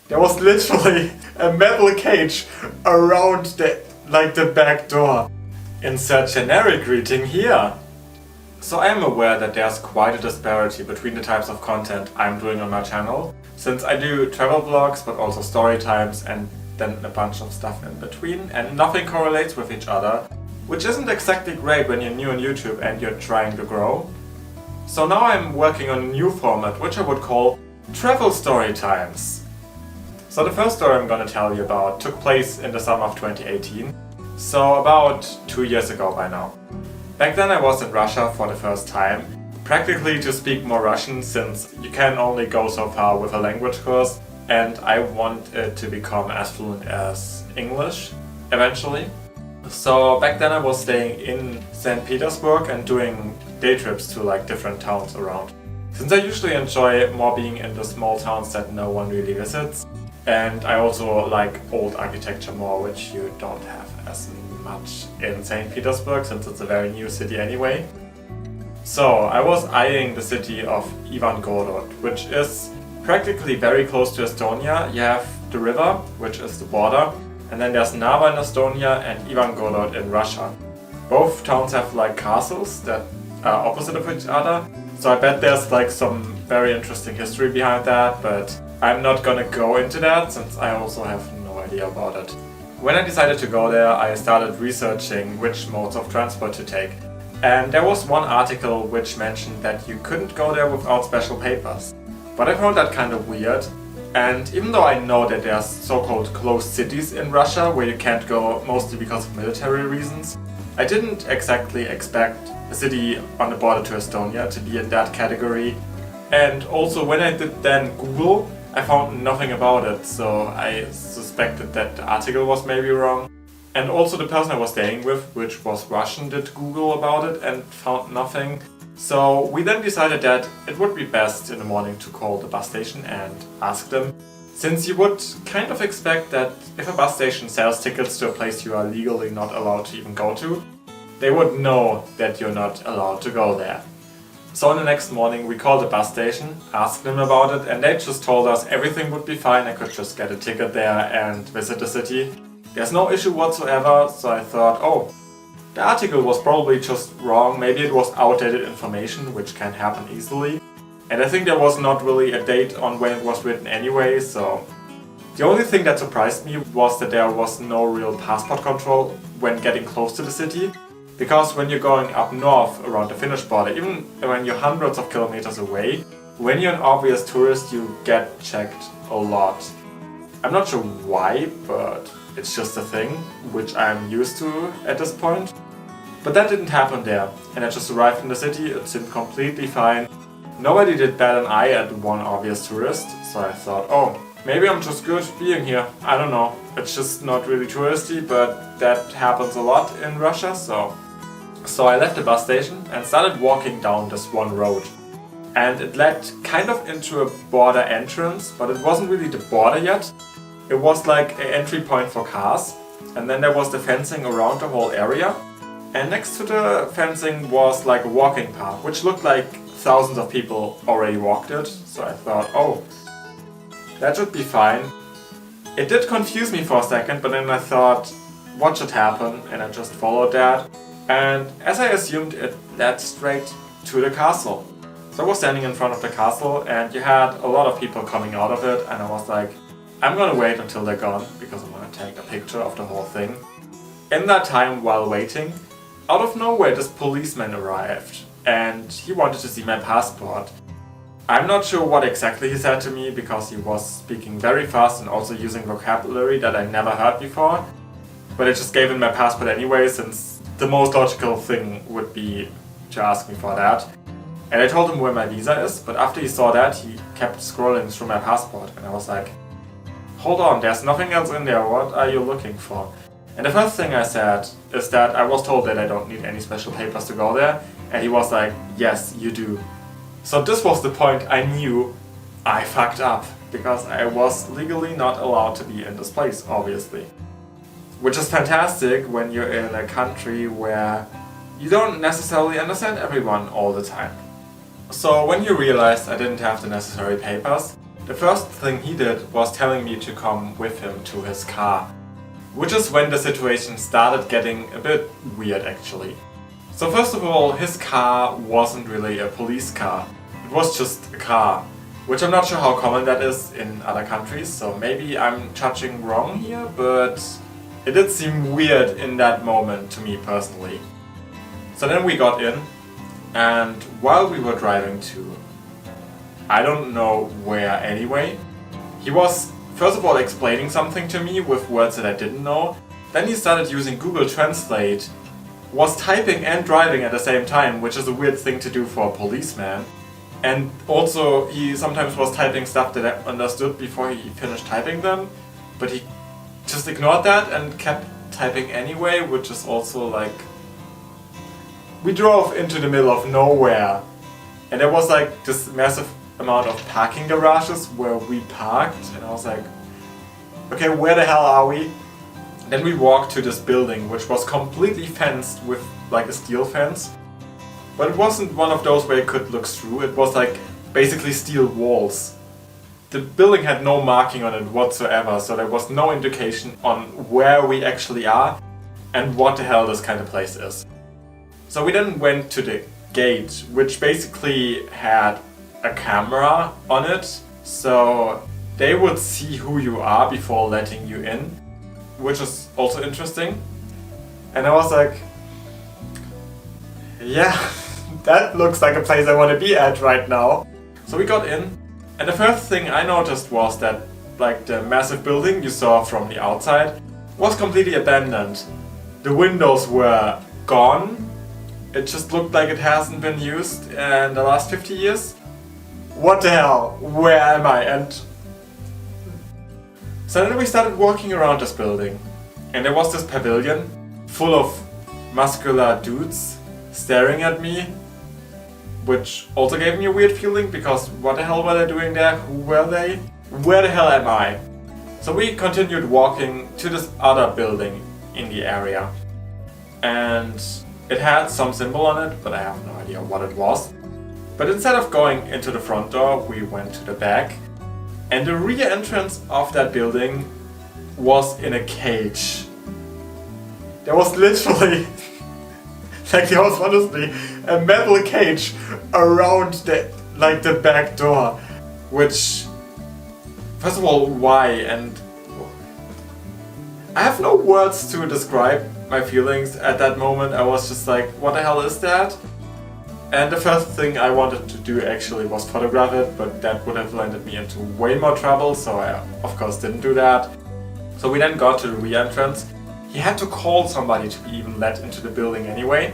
There was literally a metal cage around the back door. Insert generic greeting here. So I am aware that there's quite a disparity between the types of content I'm doing on my channel, since I do travel vlogs but also story times and then a bunch of stuff in between, and nothing correlates with each other, which isn't exactly great when you're new on YouTube and you're trying to grow. So now I'm working on a new format which I would call travel story times. So the first story I'm gonna tell you about took place in the summer of 2018, so about 2 years ago by now. Back then I was in Russia for the first time, practically to speak more Russian since you can only go so far with a language course, and I want it to become as fluent as English eventually. So back then I was staying in Saint Petersburg and doing day trips to different towns around. Since I usually enjoy more being in the small towns that no one really visits, and I also like old architecture more, which you don't have as much in Saint Petersburg since it's a very new city anyway. So I was eyeing the city of Ivangorod, which is practically very close to Estonia. You have the river, which is the border, and then there's Narva in Estonia and Ivangorod in Russia. Both towns have castles that are opposite of each other, so I bet there's some very interesting history behind that, but I'm not gonna go into that since I also have no idea about it. When I decided to go there, I started researching which modes of transport to take. And there was one article which mentioned that you couldn't go there without special papers. But I found that kind of weird. And even though I know that there's so-called closed cities in Russia where you can't go mostly because of military reasons, I didn't exactly expect a city on the border to Estonia to be in that category. And also when I did then Google, I found nothing about it, so I suspected that the article was maybe wrong. And also the person I was staying with, which was Russian, did Google about it and found nothing. So we then decided that it would be best in the morning to call the bus station and ask them, since you would kind of expect that if a bus station sells tickets to a place you are legally not allowed to even go to, they would know that you're not allowed to go there. So on the next morning we called the bus station, asked them about it, and they just told us everything would be fine, I could just get a ticket there and visit the city. There's no issue whatsoever, so I thought, oh, the article was probably just wrong, maybe it was outdated information, which can happen easily. And I think there was not really a date on when it was written anyway, so... The only thing that surprised me was that there was no real passport control when getting close to the city. Because when you're going up north around the Finnish border, even when you're hundreds of kilometers away, when you're an obvious tourist you get checked a lot. I'm not sure why, but it's just a thing, which I'm used to at this point. But that didn't happen there, and I just arrived in the city, it seemed completely fine. Nobody did better than I at one obvious tourist, so I thought, oh, maybe I'm just good being here, I don't know. It's just not really touristy, but that happens a lot in Russia, so I left the bus station and started walking down this one road. And it led kind of into a border entrance, but it wasn't really the border yet. It was like an entry point for cars, and then there was the fencing around the whole area. And next to the fencing was like a walking path, which looked like thousands of people already walked it. So I thought, oh, that should be fine. It did confuse me for a second, but then I thought, what should happen? And I just followed that. And as I assumed, it led straight to the castle. So I was standing in front of the castle and you had a lot of people coming out of it, and I was like, I'm gonna wait until they're gone because I'm gonna take a picture of the whole thing. In that time, while waiting, out of nowhere this policeman arrived and he wanted to see my passport. I'm not sure what exactly he said to me because he was speaking very fast and also using vocabulary that I never heard before. But I just gave him my passport anyway, since the most logical thing would be to ask me for that. And I told him where my visa is, but after he saw that, he kept scrolling through my passport and I was like, hold on, there's nothing else in there, what are you looking for? And the first thing I said is that I was told that I don't need any special papers to go there, and he was like, yes, you do. So this was the point I knew I fucked up, because I was legally not allowed to be in this place, obviously. Which is fantastic when you're in a country where you don't necessarily understand everyone all the time. So when you realized I didn't have the necessary papers, the first thing he did was telling me to come with him to his car. Which is when the situation started getting a bit weird actually. So first of all, his car wasn't really a police car. It was just a car. Which I'm not sure how common that is in other countries, so maybe I'm judging wrong here, but it did seem weird in that moment to me personally. So then we got in, and while we were driving to I don't know where anyway, he was first of all explaining something to me with words that I didn't know, then he started using Google Translate, was typing and driving at the same time, which is a weird thing to do for a policeman. And also, he sometimes was typing stuff that I understood before he finished typing them, but he just ignored that and kept typing anyway, which is also like... We drove into the middle of nowhere, and there was like this massive amount of parking garages where we parked, and I was like, okay, where the hell are we? Then we walked to this building, which was completely fenced with like a steel fence. But it wasn't one of those where you could look through, it was like basically steel walls. The building had no marking on it whatsoever, so there was no indication on where we actually are and what the hell this kind of place is. So we then went to the gate, which basically had a camera on it, so they would see who you are before letting you in, which is also interesting. And I was like, yeah. That looks like a place I want to be at right now. So we got in, and the first thing I noticed was that like the massive building you saw from the outside was completely abandoned. The windows were gone. It just looked like it hasn't been used in the last 50 years. What the hell? Where am I? And so then we started walking around this building, and there was this pavilion full of muscular dudes staring at me, which also gave me a weird feeling, because what the hell were they doing there? Who were they? Where the hell am I? So we continued walking to this other building in the area, and it had some symbol on it, but I have no idea what it was. But instead of going into the front door, we went to the back, and the rear entrance of that building was in a cage. There was literally like there was honestly a metal cage around the back door, which, first of all, why? And I have no words to describe my feelings at that moment. I was just like, what the hell is that? And the first thing I wanted to do actually was photograph it, but that would have landed me into way more trouble, so I of course didn't do that. So we then got to the rear entrance. He had to call somebody to be even let into the building anyway.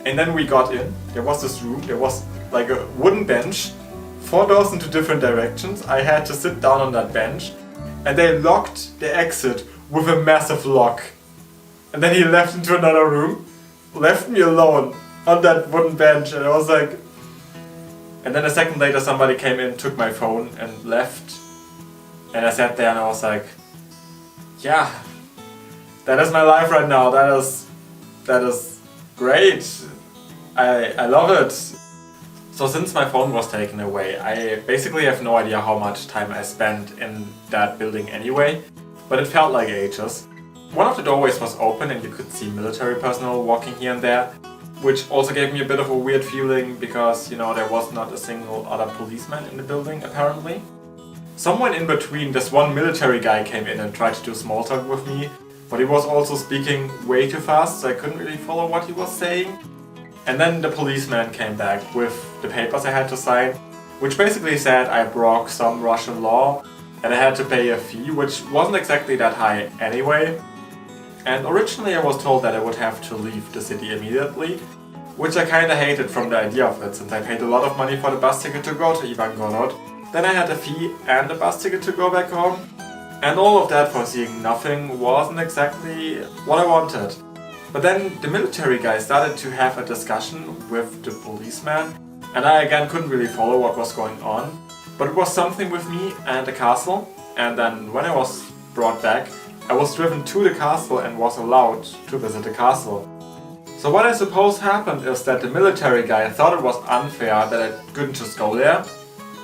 And then we got in, there was this room, there was like a wooden bench, 4 doors into different directions. I had to sit down on that bench, and they locked the exit with a massive lock. And then he left into another room, left me alone on that wooden bench, and I was like... And then a second later somebody came in, took my phone and left. And I sat there and I was like, yeah, that is my life right now, that is great. I love it. So since my phone was taken away, I basically have no idea how much time I spent in that building anyway, but it felt like ages. One of the doorways was open and you could see military personnel walking here and there, which also gave me a bit of a weird feeling because, you know, there was not a single other policeman in the building apparently. Somewhere in between, this one military guy came in and tried to do small talk with me, but he was also speaking way too fast, so I couldn't really follow what he was saying. And then the policeman came back with the papers I had to sign, which basically said I broke some Russian law and I had to pay a fee, which wasn't exactly that high anyway. And originally I was told that I would have to leave the city immediately, which I kinda hated from the idea of it, since I paid a lot of money for the bus ticket to go to Ivangorod. Then I had a fee and a bus ticket to go back home. And all of that for seeing nothing wasn't exactly what I wanted. But then the military guy started to have a discussion with the policeman, and I again couldn't really follow what was going on. But it was something with me and the castle, and then when I was brought back, I was driven to the castle and was allowed to visit the castle. So what I suppose happened is that the military guy thought it was unfair that I couldn't just go there,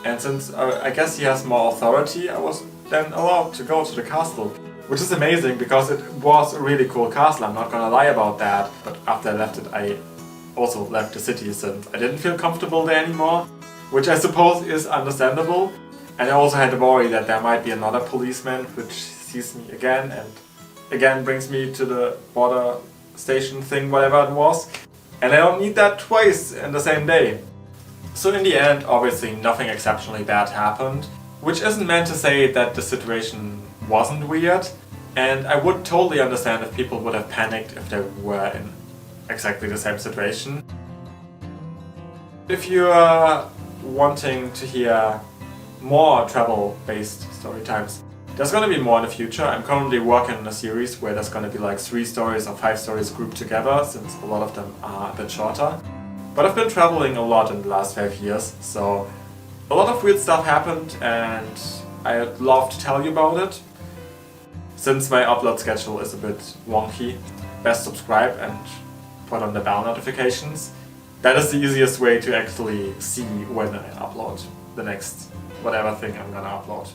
And since I guess he has more authority, I was then allowed to go to the castle. Which is amazing because it was a really cool castle, I'm not gonna lie about that. But after I left it, I also left the city since I didn't feel comfortable there anymore. Which I suppose is understandable. And I also had to worry that there might be another policeman which sees me again and again brings me to the border station thing, whatever it was. And I don't need that twice in the same day. So in the end, obviously nothing exceptionally bad happened. Which isn't meant to say that the situation wasn't weird. And I would totally understand if people would have panicked if they were in exactly the same situation. If you are wanting to hear more travel-based story times, there's gonna be more in the future. I'm currently working on a series where there's gonna be like 3 stories or 5 stories grouped together, since a lot of them are a bit shorter. But I've been traveling a lot in the last 5 years, so a lot of weird stuff happened and I'd love to tell you about it. Since my upload schedule is a bit wonky, best subscribe and put on the bell notifications. That is the easiest way to actually see when I upload the next whatever thing I'm gonna upload.